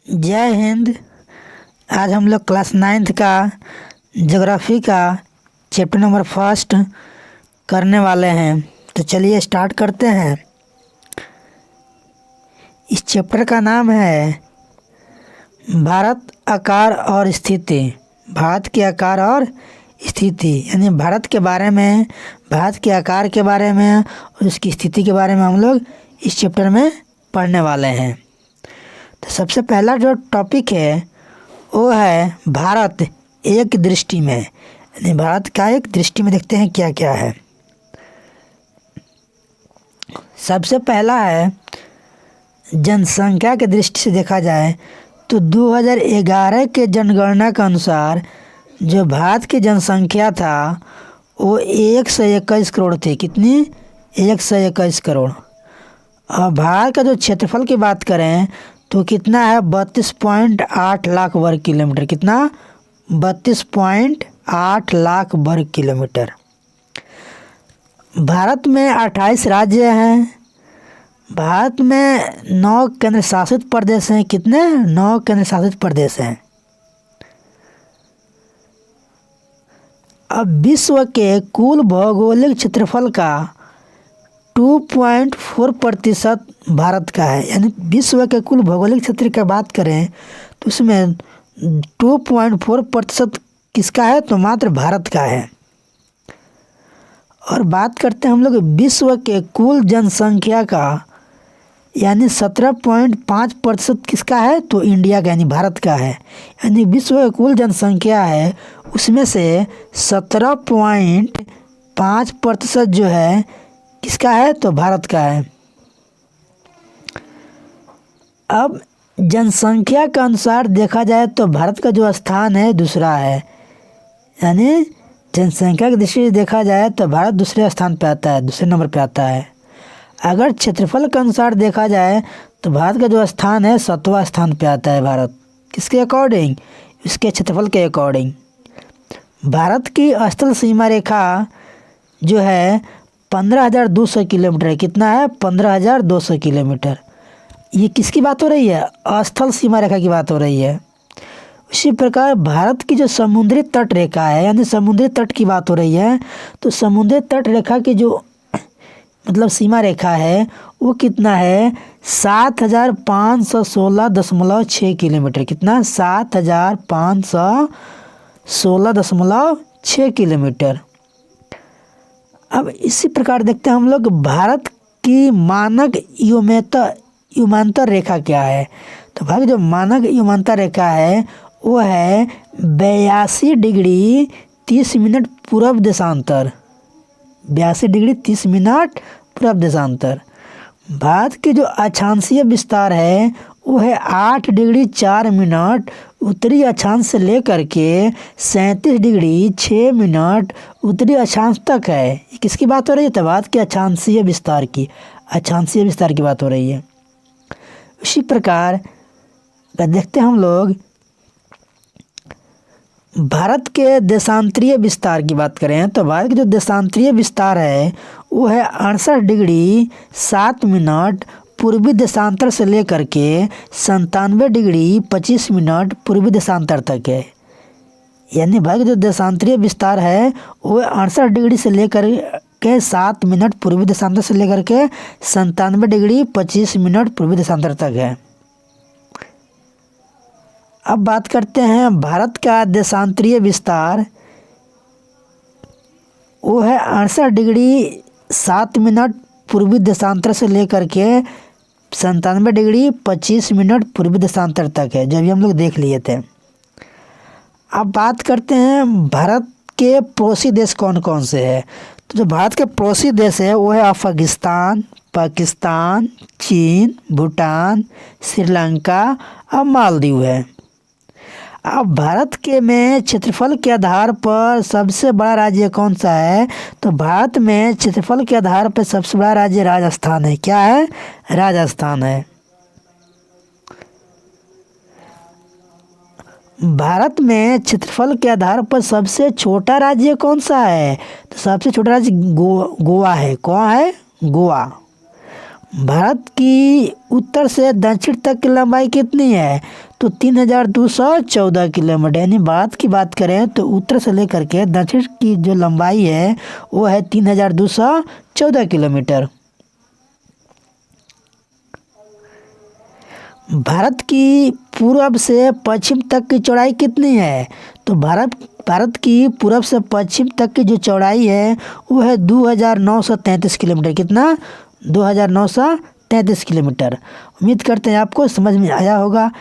जय हिंद। आज हम लोग क्लास 9th का ज्योग्राफी का चैप्टर नंबर फर्स्ट करने वाले हैं। तो चलिए स्टार्ट करते हैं। इस चैप्टर का नाम है भारत आकार और स्थिति। भारत के आकार और स्थिति यानी भारत के बारे में, भारत के आकार के बारे में और उसकी स्थिति के बारे में हम लोग इस चैप्टर में पढ़ने वाले हैं। तो सबसे पहला जो टॉपिक है वो है भारत एक दृष्टि में, यानी भारत का एक दृष्टि में देखते हैं क्या क्या है। सबसे पहला है जनसंख्या की दृष्टि से देखा जाए तो 2011 के जनगणना के अनुसार जो भारत की जनसंख्या था वो 121 करोड़ थी। कितनी? 121 करोड़। और भारत का जो क्षेत्रफल की बात करें तो कितना है? 32.8 लाख वर्ग किलोमीटर। कितना? 32.8 लाख वर्ग किलोमीटर। भारत में 28 राज्य हैं। भारत में 9 केंद्र शासित प्रदेश हैं। कितने? 9 केंद्र शासित प्रदेश हैं। अब विश्व के कुल भौगोलिक क्षेत्रफल का 2.4% भारत का है। यानी विश्व के कुल भौगोलिक क्षेत्र की बात करें तो उसमें 2.4% किसका है? तो मात्र भारत का है। और बात करते हैं हम लोग विश्व के कुल जनसंख्या का, यानी 17.5% किसका है? तो इंडिया का यानी भारत का है। यानी विश्व की कुल जनसंख्या है उसमें से 17.5% जो है किसका है? तो भारत का है। अब जनसंख्या के अनुसार देखा जाए तो भारत का जो स्थान है दूसरा है। यानी जनसंख्या की दृष्टि से देखा जाए तो भारत दूसरे स्थान पे आता है, दूसरे नंबर पे आता है। अगर क्षेत्रफल के अनुसार देखा जाए तो भारत का जो स्थान है 7वां स्थान पे आता है भारत। किसके अकॉर्डिंग? इसके क्षेत्रफल के अकॉर्डिंग। भारत की स्थल सीमा रेखा जो है 15,200 किलोमीटर है। कितना है? 15,200 किलोमीटर। ये किसकी बात हो रही है? स्थल सीमा रेखा की बात हो रही है। उसी प्रकार भारत की जो समुद्री तट रेखा है, यानी समुद्री तट की बात हो रही है, तो समुद्री तट रेखा की जो मतलब सीमा रेखा है वो कितना है? 7,516.6 किलोमीटर। कितना? 7,516.6 किलोमीटर। अब इसी प्रकार देखते हैं हम लोग भारत की मानक युमांतर रेखा क्या है। तो भारत की जो मानक युमांतर रेखा है वो है 82 डिग्री 30 मिनट पूर्व देशांतर। 82 डिग्री 30 मिनट पूर्व देशांतर। भारत की जो अक्षांशीय विस्तार है वो है 8 डिग्री 4 मिनट उत्तरी अक्षांश से लेकर के 37 डिग्री 6 मिनट उत्तरी अक्षांश तक है। ये किसकी बात हो रही है? तो भारत के अक्षांशीय विस्तार की, अक्षांशीय विस्तार की बात हो रही है। उसी प्रकार देखते हैं हम लोग भारत के देशांतरीय विस्तार की बात करें तो भारत का जो देशांतरीय विस्तार है वो है 68 डिग्री 7 मिनट पूर्वी देशांतर से लेकर के 97 डिग्री 25 मिनट पूर्वी देशांतर तक है। यानी भारत का जो देशांतरीय विस्तार है वो 68 डिग्री से लेकर के 7 मिनट पूर्वी देशांतर से लेकर के 97 डिग्री 25 मिनट पूर्वी देशांतर तक है। अब बात करते हैं भारत का देशांतरीय विस्तार वो है 68 डिग्री 7 मिनट पूर्वी देशांतर से लेकर के 97 डिग्री 25 मिनट पूर्वी देशांतर तक है, जो भी हम लोग देख लिए थे। अब बात करते हैं भारत के पड़ोसी देश कौन कौन से हैं। तो जो भारत के पड़ोसी देश है वो है अफगानिस्तान, पाकिस्तान, चीन, भूटान, श्रीलंका और मालदीव है। अब भारत के में क्षेत्रफल के आधार पर सबसे बड़ा राज्य कौन सा है? तो भारत में क्षेत्रफल के आधार पर सबसे बड़ा राज्य राजस्थान है। क्या है? राजस्थान है। भारत में क्षेत्रफल के आधार पर सबसे छोटा राज्य कौन सा है? तो सबसे छोटा राज्य गोवा है। कौन है? गोवा। भारत की उत्तर से दक्षिण तक की लंबाई कितनी है? तो 3214 किलोमीटर। यानी भारत की बात करें तो उत्तर से लेकर के दक्षिण की जो लंबाई है वो है 3214 किलोमीटर। भारत की पूर्व से पश्चिम तक की चौड़ाई कितनी है? तो भारत की पूर्व से पश्चिम तक की जो चौड़ाई है वो है 2933 किलोमीटर। कितना? 2933 किलोमीटर। उम्मीद करते हैं आपको समझ में आया होगा।